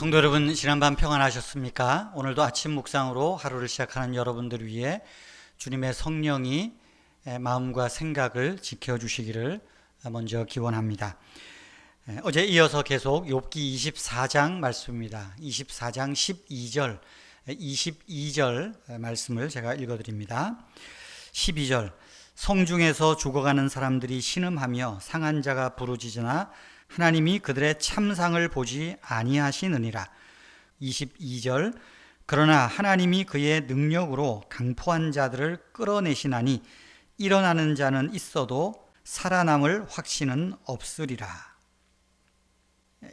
성도 여러분, 지난밤 평안하셨습니까? 오늘도 아침 묵상으로 하루를 시작하는 여러분들을 위해 주님의 성령이 마음과 생각을 지켜주시기를 먼저 기원합니다. 어제 이어서 계속 욥기 24장 말씀입니다. 24장 12절, 22절 말씀을 제가 읽어드립니다. 12절, 성중에서 죽어가는 사람들이 신음하며 상한 자가 부르짖으나 하나님이 그들의 참상을 보지 아니하시느니라. 22절, 그러나 하나님이 그의 능력으로 강포한 자들을 끌어내시나니 일어나는 자는 있어도 살아남을 확신은 없으리라.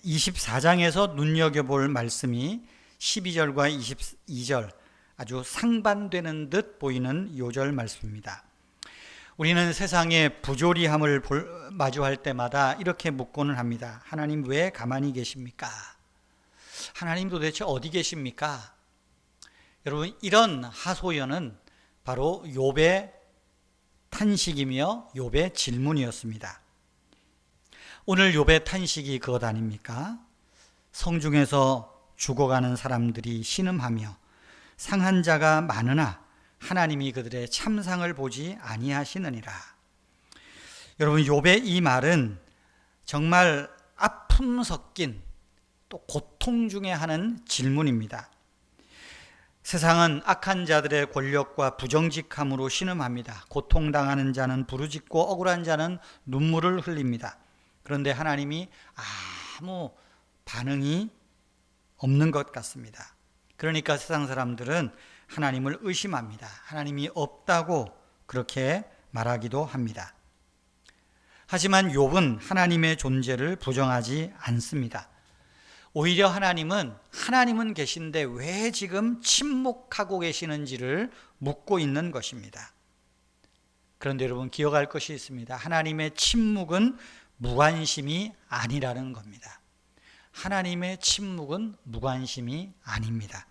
24장에서 눈여겨볼 말씀이 12절과 22절 아주 상반되는 듯 보이는 요절 말씀입니다. 우리는 세상의 부조리함을 마주할 때마다 이렇게 묻고는 합니다. 하나님 왜 가만히 계십니까? 하나님 도대체 어디 계십니까? 여러분, 이런 하소연은 바로 욥의 탄식이며 욥의 질문이었습니다. 오늘 욥의 탄식이 그것 아닙니까? 성중에서 죽어가는 사람들이 신음하며 상한 자가 많으나 하나님이 그들의 참상을 보지 아니하시느니라. 여러분, 욥의 이 말은 정말 아픔 섞인 또 고통 중에 하는 질문입니다. 세상은 악한 자들의 권력과 부정직함으로 신음합니다. 고통당하는 자는 부르짖고 억울한 자는 눈물을 흘립니다. 그런데 하나님이 아무 반응이 없는 것 같습니다. 그러니까 세상 사람들은 하나님을 의심합니다. 하나님이 없다고 그렇게 말하기도 합니다. 하지만 욥은 하나님의 존재를 부정하지 않습니다. 오히려 하나님은 계신데 왜 지금 침묵하고 계시는지를 묻고 있는 것입니다. 그런데 여러분, 기억할 것이 있습니다. 하나님의 침묵은 무관심이 아니라는 겁니다. 하나님의 침묵은 무관심이 아닙니다.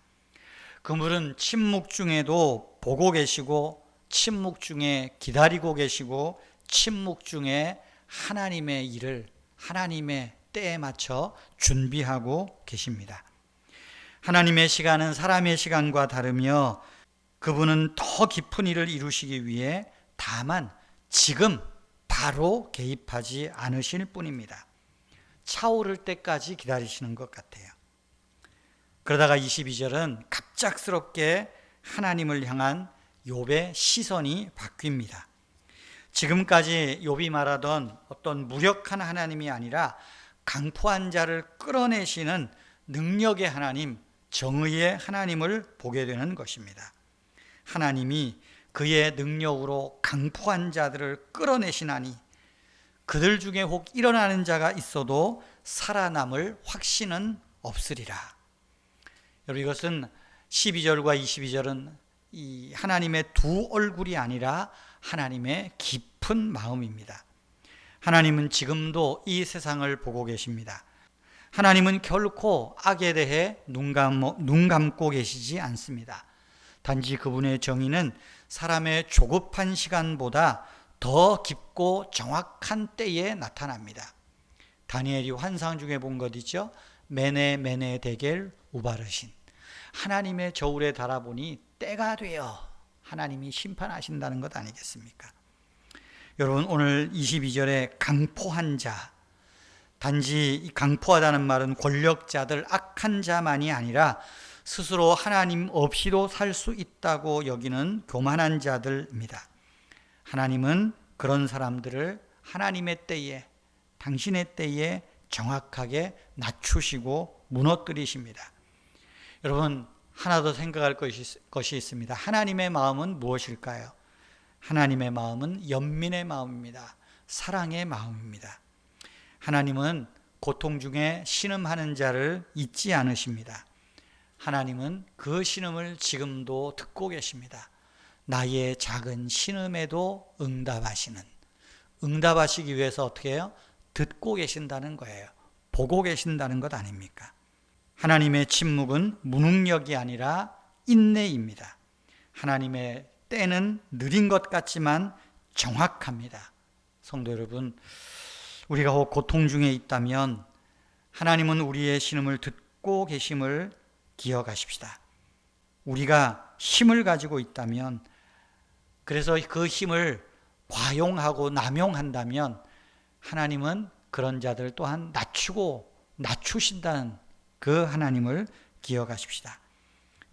그분은 침묵 중에도 보고 계시고, 침묵 중에 기다리고 계시고, 침묵 중에 하나님의 일을 하나님의 때에 맞춰 준비하고 계십니다. 하나님의 시간은 사람의 시간과 다르며 그분은 더 깊은 일을 이루시기 위해 다만 지금 바로 개입하지 않으실 뿐입니다. 차오를 때까지 기다리시는 것 같아요. 그러다가 22절은 갑작스럽게 하나님을 향한 욥의 시선이 바뀝니다. 지금까지 욥이 말하던 어떤 무력한 하나님이 아니라 강포한 자를 끌어내시는 능력의 하나님, 정의의 하나님을 보게 되는 것입니다. 하나님이 그의 능력으로 강포한 자들을 끌어내시나니 그들 중에 혹 일어나는 자가 있어도 살아남을 확신은 없으리라. 여러분, 이것은 12절과 22절은 이 하나님의 두 얼굴이 아니라 하나님의 깊은 마음입니다. 하나님은 지금도 이 세상을 보고 계십니다. 하나님은 결코 악에 대해 눈 감고 계시지 않습니다. 단지 그분의 정의는 사람의 조급한 시간보다 더 깊고 정확한 때에 나타납니다. 다니엘이 환상 중에 본 것 있죠? 메네 데겔 우바르신. 하나님의 저울에 달아보니 때가 되어 하나님이 심판하신다는 것 아니겠습니까? 여러분, 오늘 22절에 강포한 자, 단지 강포하다는 말은 권력자들, 악한 자만이 아니라 스스로 하나님 없이도 살 수 있다고 여기는 교만한 자들입니다. 하나님은 그런 사람들을 하나님의 때에, 당신의 때에 정확하게 낮추시고 무너뜨리십니다. 여러분, 하나 더 생각할 것이 있습니다. 하나님의 마음은 무엇일까요? 하나님의 마음은 연민의 마음입니다. 사랑의 마음입니다. 하나님은 고통 중에 신음하는 자를 잊지 않으십니다. 하나님은 그 신음을 지금도 듣고 계십니다. 나의 작은 신음에도 응답하시기 위해서 어떻게 해요? 듣고 계신다는 거예요. 보고 계신다는 것 아닙니까? 하나님의 침묵은 무능력이 아니라 인내입니다. 하나님의 때는 느린 것 같지만 정확합니다. 성도 여러분, 우리가 혹 고통 중에 있다면 하나님은 우리의 신음을 듣고 계심을 기억하십시다. 우리가 힘을 가지고 있다면, 그래서 그 힘을 과용하고 남용한다면 하나님은 그런 자들 또한 낮추신다는 그 하나님을 기억하십시다.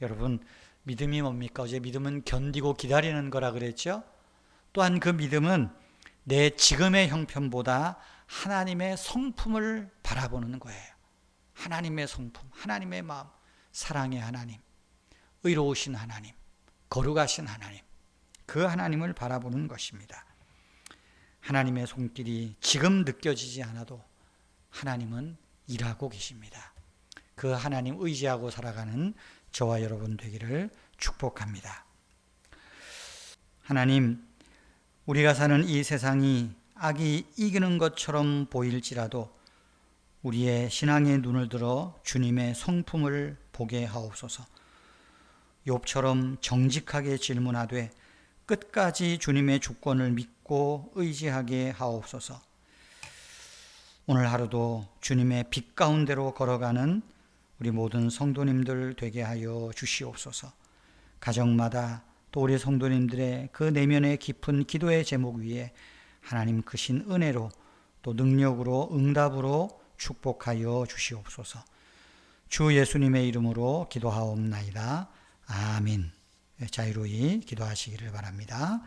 여러분, 믿음이 뭡니까? 어제 믿음은 견디고 기다리는 거라 그랬죠? 또한 그 믿음은 내 지금의 형편보다 하나님의 성품을 바라보는 거예요. 하나님의 성품, 하나님의 마음, 사랑의 하나님, 의로우신 하나님, 거룩하신 하나님, 그 하나님을 바라보는 것입니다. 하나님의 손길이 지금 느껴지지 않아도 하나님은 일하고 계십니다. 그 하나님 의지하고 살아가는 저와 여러분 되기를 축복합니다. 하나님, 우리가 사는 이 세상이 악이 이기는 것처럼 보일지라도 우리의 신앙의 눈을 들어 주님의 성품을 보게 하옵소서. 욥처럼 정직하게 질문하되 끝까지 주님의 주권을 믿고 의지하게 하옵소서. 오늘 하루도 주님의 빛 가운데로 걸어가는 우리 모든 성도님들 되게 하여 주시옵소서. 가정마다 또 우리 성도님들의 그 내면의 깊은 기도의 제목 위에 하나님 크신 은혜로 또 능력으로 응답으로 축복하여 주시옵소서. 주 예수님의 이름으로 기도하옵나이다. 아멘. 자유로이 기도하시기를 바랍니다.